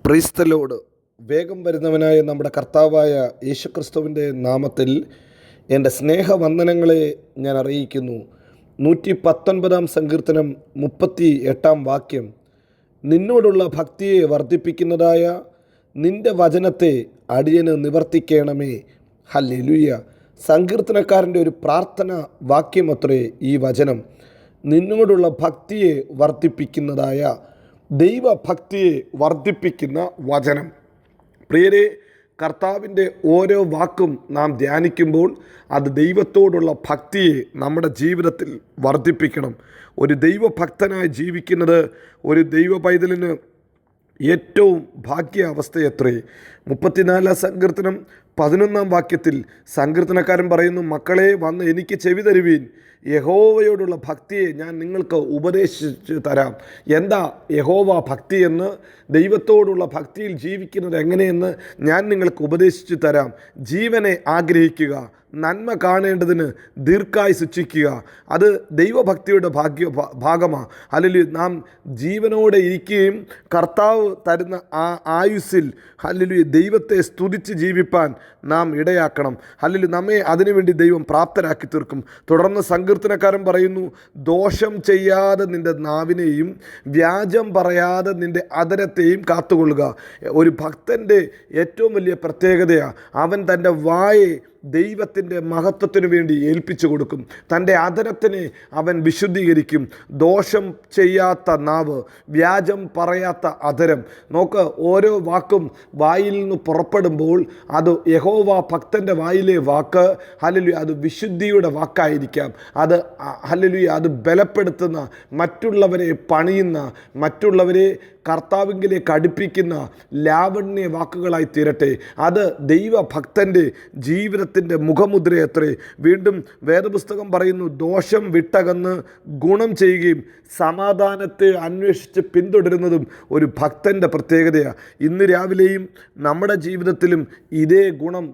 Praise the Lord. വേഗം വരുന്നവനായ നമ്മുടെ കർത്താവായ യേശുക്രിസ്തുവിൻ്റെ നാമത്തിൽ എൻ്റെ സ്നേഹവന്ദനങ്ങളെ ഞാൻ അറിയിക്കുന്നു. 119 സങ്കീർത്തനം 38 വാക്യം: നിന്നോടുള്ള ഭക്തിയെ വർദ്ധിപ്പിക്കുന്നതായ നിൻ്റെ വചനത്തെ അടിയന് നിവർത്തിക്കണമേ. ഹല്ലേലൂയ. സങ്കീർത്തനക്കാരൻ്റെ ഒരു പ്രാർത്ഥന വാക്യമത്രേ ഈ വചനം. നിന്നോടുള്ള ഭക്തിയെ വർദ്ധിപ്പിക്കുന്നതായ ദൈവഭക്തിയെ വർദ്ധിപ്പിക്കുന്ന വചനം. പ്രിയരെ, കർത്താവിൻ്റെ ഓരോ വാക്കും നാം ധ്യാനിക്കുമ്പോൾ അത് ദൈവത്തോടുള്ള ഭക്തിയെ നമ്മുടെ ജീവിതത്തിൽ വർദ്ധിപ്പിക്കണം. ഒരു ദൈവഭക്തനായി ജീവിക്കുന്നത് ഒരു ദൈവ പൈതലിന് ഏറ്റവും ഭാഗ്യാവസ്ഥയത്രേ. 34 സങ്കീർത്തനം 11 വാക്യത്തിൽ സങ്കീർത്തനക്കാരൻ പറയുന്നു: മക്കളെ, വന്ന് എനിക്ക് ചെവി തരുവീൻ, യഹോവയോടുള്ള ഭക്തിയെ ഞാൻ നിങ്ങൾക്ക് ഉപദേശിച്ച് തരാം. എന്താ യഹോവ ഭക്തി എന്ന്, ദൈവത്തോടുള്ള ഭക്തിയിൽ ജീവിക്കുന്നത് എങ്ങനെയെന്ന് ഞാൻ നിങ്ങൾക്ക് ഉപദേശിച്ച് തരാം. ജീവനെ ആഗ്രഹിക്കുക, നന്മ കാണേണ്ടതിന് ദീർഘായുസ്സ് ഇച്ഛിക്കുക. അത് ദൈവഭക്തിയുടെ ഭാഗമാണ്. അല്ലെങ്കിൽ നാം ജീവനോടെ ഇരിക്കുകയും കർത്താവ് തരുന്ന ആ ആയുസ്സിൽ ഹല്ലേലൂയ ദൈവത്തെ സ്തുതിച്ച് ജീവിപ്പാൻ നാം ഇടയാക്കണം. ഹല്ലേലൂയ നമ്മെ അതിനുവേണ്ടി ദൈവം പ്രാപ്തരാക്കി തീർക്കും. തുടർന്ന് സങ്കീർത്തനക്കാരൻ പറയുന്നു: ദോഷം ചെയ്യാതെ നിൻ്റെ നാവിനെയും വ്യാജം പറയാതെ നിൻ്റെ അധരത്തെയും കാത്തുകൊള്ളുക. ഒരു ഭക്തൻ്റെ ഏറ്റവും വലിയ പ്രത്യേകതയാണ് അവൻ തൻ്റെ വായെ ദൈവത്തിൻ്റെ മഹത്വത്തിനു വേണ്ടി ഏൽപ്പിച്ചു കൊടുക്കും. തൻ്റെ അധരത്തിനെ അവൻ വിശുദ്ധീകരിക്കും. ദോഷം ചെയ്യാത്ത നാവ്, വ്യാജം പറയാത്ത അധരം. നോക്ക്, ഓരോ വാക്കും വായിൽ നിന്ന് പുറപ്പെടുമ്പോൾ അത് യഹോവ ഭക്തൻ്റെ വായിലെ വാക്ക് ഹല്ലേലൂയ അത് വിശുദ്ധിയുടെ വാക്കായിരിക്കാം. അത് ഹല്ലേലൂയ അത് ബലപ്പെടുത്തുന്ന, മറ്റുള്ളവരെ പണിയുന്ന, മറ്റുള്ളവരെ കർത്താവിലേക്ക് അടുപ്പിക്കുന്ന ലാവണ്യ വാക്കുകളായി തീരട്ടെ. അത് ദൈവഭക്തൻ്റെ ജീവിതത്തിൻ്റെ മുഖമുദ്രയത്രേ. വീണ്ടും വേദപുസ്തകം പറയുന്നു: ദോഷം വിട്ടകന്ന് ഗുണം ചെയ്യുകയും സമാധാനത്തെ അന്വേഷിച്ച് പിന്തുടരുന്നതും ഒരു ഭക്തൻ്റെ പ്രത്യേകതയാണ്. ഇന്ന് രാവിലെയും നമ്മുടെ ജീവിതത്തിലും ഇതേ ഗുണം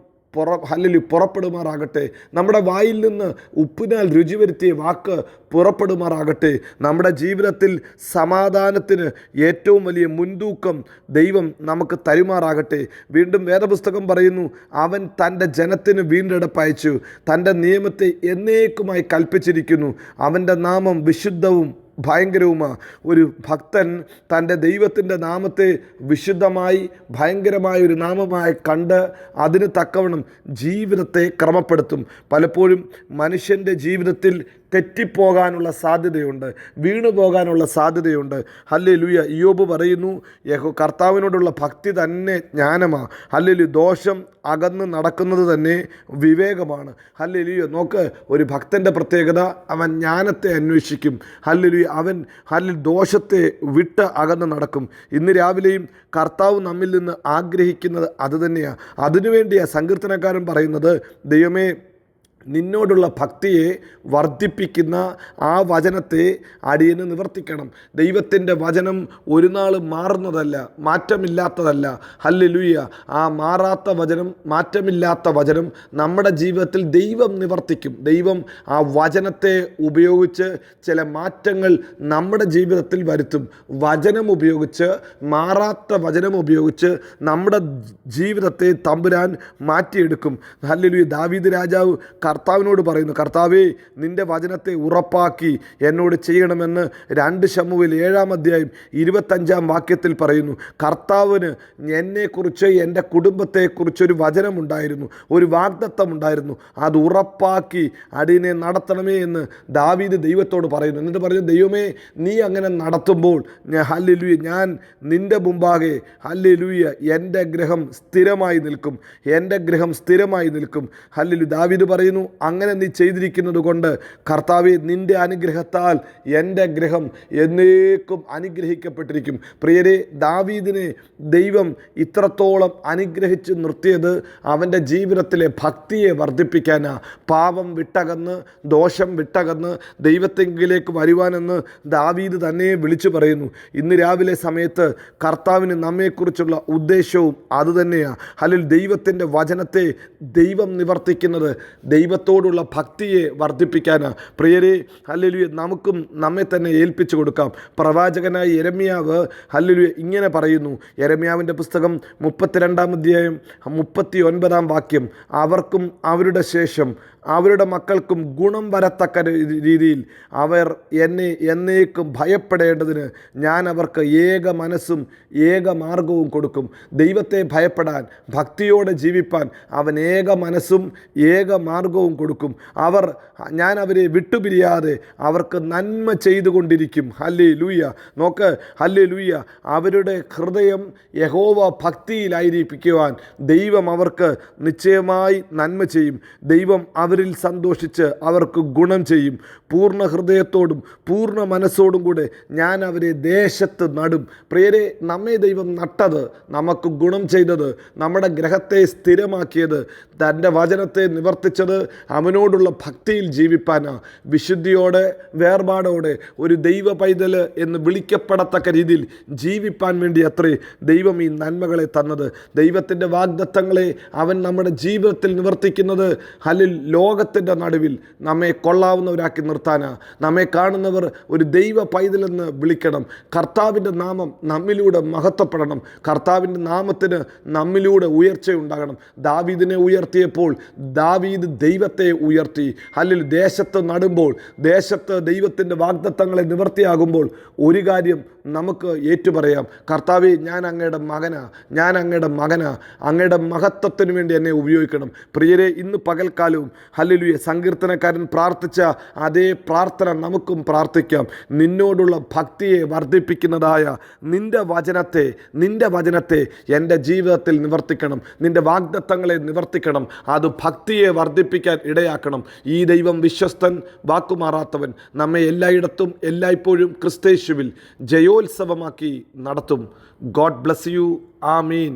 പുറപ്പെടുമാറാകട്ടെ. നമ്മുടെ വായിൽ നിന്ന് ഉപ്പിനാൽ രുചി വരുത്തിയ വാക്ക് പുറപ്പെടുമാറാകട്ടെ. നമ്മുടെ ജീവിതത്തിൽ സമാധാനത്തിന് ഏറ്റവും വലിയ മുൻതൂക്കം ദൈവം നമുക്ക് തരുമാറാകട്ടെ. വീണ്ടും വേദപുസ്തകം പറയുന്നു: അവൻ തൻ്റെ ജനത്തിന് വീണ്ടെടുപ്പയച്ചു, തൻ്റെ നിയമത്തെ എന്നേക്കുമായി കൽപ്പിച്ചിരിക്കുന്നു. അവൻ്റെ നാമം വിശുദ്ധവും ഭയങ്കരവുമാണ്. ഒരു ഭക്തൻ തൻ്റെ ദൈവത്തിൻ്റെ നാമത്തെ വിശുദ്ധമായി ഭയങ്കരമായ ഒരു നാമമായി കണ്ട് അതിന് തക്കവണ്ണം ജീവിതത്തെ ക്രമപ്പെടുത്തും. പലപ്പോഴും മനുഷ്യൻ്റെ ജീവിതത്തിൽ തെറ്റിപ്പോകാനുള്ള സാധ്യതയുണ്ട്, വീണു പോകാനുള്ള സാധ്യതയുണ്ട്. ഹല്ലേലൂയ. ഇയ്യോബ് പറയുന്നു: കർത്താവിനോടുള്ള ഭക്തി തന്നെ ജ്ഞാനമാണ്. ഹല്ലേലൂയ. ദോഷം അകന്ന് നടക്കുന്നത് തന്നെ വിവേകമാണ്. ഹല്ലേലൂയ. നോക്ക്, ഒരു ഭക്തൻ്റെ പ്രത്യേകത അവൻ ജ്ഞാനത്തെ അന്വേഷിക്കും. ഹല്ലേലൂയ. അവൻ ദോഷത്തെ വിട്ട് അകന്ന് നടക്കും. ഇന്ന് രാവിലെയും കർത്താവ് നമ്മിൽ നിന്ന് ആഗ്രഹിക്കുന്നത് അതുതന്നെയാണ്. അതിനുവേണ്ടിയാണ് സങ്കീർത്തനക്കാരൻ പറയുന്നത്: ദൈവമേ, നിന്നോടുള്ള ഭക്തിയെ വർദ്ധിപ്പിക്കുന്ന ആ വചനത്തെ അടിയന് നിവർത്തിക്കണം. ദൈവത്തിൻ്റെ വചനം ഒരു നാൾ മാറുന്നതല്ല, മാറ്റമില്ലാത്തതല്ല. ഹല്ലേലൂയ. ആ മാറാത്ത വചനം, മാറ്റമില്ലാത്ത വചനം നമ്മുടെ ജീവിതത്തിൽ ദൈവം നിവർത്തിക്കും. ദൈവം ആ വചനത്തെ ഉപയോഗിച്ച് ചില മാറ്റങ്ങൾ നമ്മുടെ ജീവിതത്തിൽ വരുത്തും. വചനം ഉപയോഗിച്ച്, മാറാത്ത വചനം ഉപയോഗിച്ച് നമ്മുടെ ജീവിതത്തെ തമ്പുരാൻ മാറ്റിയെടുക്കും. ഹല്ലേലൂയ. ദാവീദ് രാജാവ് കർത്താവിനോട് പറയുന്നു: കർത്താവേ, നിൻ്റെ വചനത്തെ ഉറപ്പാക്കി എന്നോട് ചെയ്യണമെന്ന് 2 ശമൂവേൽ 7-25 വാക്യത്തിൽ പറയുന്നു. കർത്താവിന് എന്നെക്കുറിച്ച്, എൻ്റെ കുടുംബത്തെക്കുറിച്ചൊരു വചനമുണ്ടായിരുന്നു, ഒരു വാഗ്ദത്തമുണ്ടായിരുന്നു. അത് ഉറപ്പാക്കി അടിയനെ നടത്തണമേ എന്ന് ദാവീദ് ദൈവത്തോട് പറയുന്നു. എന്നിട്ട് പറഞ്ഞു: ദൈവമേ, നീ അങ്ങനെ നടത്തുമ്പോൾ ഹല്ലേലൂയ ഞാൻ നിൻ്റെ മുമ്പാകെ ഹല്ലേലൂയ എൻ്റെ ഗൃഹം സ്ഥിരമായി നിൽക്കും, എൻ്റെ ഗൃഹം സ്ഥിരമായി നിൽക്കും. ഹല്ലേലൂയ. ദാവീദ് പറയുന്നു: അങ്ങനെ നീ ചെയ്തിരിക്കുന്നത് കൊണ്ട് കർത്താവേ, നിൻ്റെ അനുഗ്രഹത്താൽ എൻ്റെ ഗൃഹം എന്നേക്കും അനുഗ്രഹിക്കപ്പെട്ടിരിക്കും. പ്രിയരെ, ദാവീദിനെ ദൈവം ഇത്രത്തോളം അനുഗ്രഹിച്ച് നിർത്തിയത് അവൻ്റെ ജീവിതത്തിലെ ഭക്തിയെ വർദ്ധിപ്പിക്കാനാണ്. പാപം വിട്ടകന്ന്, ദോഷം വിട്ടകന്ന് ദൈവത്തെങ്കിലേക്ക് വരുവാനെന്ന് ദാവീദ് തന്നെ വിളിച്ചു പറയുന്നു. ഇന്ന് രാവിലെ സമയത്ത് കർത്താവിന് നമ്മെക്കുറിച്ചുള്ള ഉദ്ദേശവും അതുതന്നെയാണ്. അല്ലെങ്കിൽ ദൈവത്തിൻ്റെ വചനത്തെ ദൈവം നിവർത്തിക്കുന്നത്, ദൈവ ദൈവത്തോടുള്ള ഭക്തിയെ വർദ്ധിപ്പിക്കാനാണ്. പ്രിയരെ, ഹല്ലേലൂയ, നമുക്കും നമ്മെ തന്നെ ഏൽപ്പിച്ചു കൊടുക്കാം. പ്രവാചകനായ യെരമ്യാവ് ഹല്ലേലൂയ ഇങ്ങനെ പറയുന്നു. യെരമ്യാവിൻ്റെ പുസ്തകം 32-ാം അധ്യായം 39-ാം വാക്യം, അവർക്കും അവരുടെ ശേഷം അവരുടെ മക്കൾക്കും ഗുണം വരത്തക്ക രീതിയിൽ അവർ എന്നെ എന്നേക്കും ഭയപ്പെടേണ്ടതിന് ഞാൻ അവർക്ക് ഏക മനസ്സും ഏക മാർഗവും കൊടുക്കും. ദൈവത്തെ ഭയപ്പെടാൻ, ഭക്തിയോടെ ജീവിപ്പാൻ അവൻ ഏക മനസ്സും ഏക മാർഗവും കൊടുക്കും. ഞാൻ അവരെ വിട്ടുപിരിയാതെ അവർക്ക് നന്മ ചെയ്തുകൊണ്ടിരിക്കും. ഹല്ലേലൂയ. നോക്ക്, ഹല്ലേലൂയ. അവരുടെ ഹൃദയം യഹോവ ഭക്തിയിലായിരിപ്പിക്കുവാൻ ദൈവം അവർക്ക് നിശ്ചയമായി നന്മ ചെയ്യും. ദൈവം അവരിൽ സന്തോഷിച്ച് അവർക്ക് ഗുണം ചെയ്യും. പൂർണ്ണ ഹൃദയത്തോടും പൂർണ്ണ മനസ്സോടും കൂടെ ഞാൻ അവരെ ദേശത്ത് നടും. പ്രിയരെ, നമ്മെ ദൈവം നട്ടത്, നമുക്ക് ഗുണം ചെയ്തത്, നമ്മുടെ ഗ്രഹത്തെ സ്ഥിരമാക്കിയത്, തൻ്റെ വചനത്തെ നിവർത്തിച്ചത് അവനോടുള്ള ഭക്തിയിൽ ജീവിപ്പാനാണ്. വിശുദ്ധിയോടെ, വേർപാടോടെ ഒരു ദൈവ പൈതൽ എന്ന് വിളിക്കപ്പെടത്തക്ക രീതിയിൽ ജീവിപ്പാൻ വേണ്ടി അത്രേ ദൈവം ഈ നന്മകളെ തന്നത്. ദൈവത്തിൻ്റെ വാഗ്ദത്തങ്ങളെ അവൻ നമ്മുടെ ജീവിതത്തിൽ നിവർത്തിക്കുന്നത് ലോകത്തിൻ്റെ നടുവിൽ നമ്മെ കൊള്ളാവുന്നവരാക്കി നിർത്താനാണ്. നമ്മെ കാണുന്നവർ ഒരു ദൈവ പൈതലെന്ന് വിളിക്കണം. കർത്താവിൻ്റെ നാമം നമ്മിലൂടെ മഹത്വപ്പെടണം. കർത്താവിൻ്റെ നാമത്തിന് നമ്മിലൂടെ ഉയർച്ചയുണ്ടാകണം. ദാവീദിനെ ഉയർത്തിയപ്പോൾ ദാവീദ് ദൈവത്തെ ഉയർത്തി. ദേശത്ത് നടുമ്പോൾ, ദേശത്ത് ദൈവത്തിൻ്റെ വാഗ്ദത്തങ്ങളെ നിവർത്തിയാകുമ്പോൾ ഒരു കാര്യം നമുക്ക് ഏറ്റുപറയാം, കർത്താവേ, ഞാൻ അങ്ങയുടെ മകനാ, അങ്ങയുടെ മഹത്വത്തിന് വേണ്ടി എന്നെ ഉപയോഗിക്കണം. പ്രിയരെ, ഇന്ന് പകൽക്കാലവും ഹല്ലേലൂയ സങ്കീർത്തനക്കാരൻ പ്രാർത്ഥിച്ച അതേ പ്രാർത്ഥന നമുക്കും പ്രാർത്ഥിക്കാം. നിന്നോടുള്ള ഭക്തിയെ വർദ്ധിപ്പിക്കുന്നതായ നിൻ്റെ വചനത്തെ എൻ്റെ ജീവിതത്തിൽ നിവർത്തിക്കണം. നിൻ്റെ വാഗ്ദത്തങ്ങളെ നിവർത്തിക്കണം. അത് ഭക്തിയെ വർദ്ധിപ്പിക്കാൻ ഇടയാക്കണം. ഈ ദൈവം വിശ്വസ്തൻ, വാക്കുമാറാത്തവൻ, നമ്മെ എല്ലായിടത്തും എല്ലായ്പ്പോഴും ക്രിസ്തയേശുവിൽ ജയോത്സവമാക്കി നടത്തും. God bless you. ആമീൻ.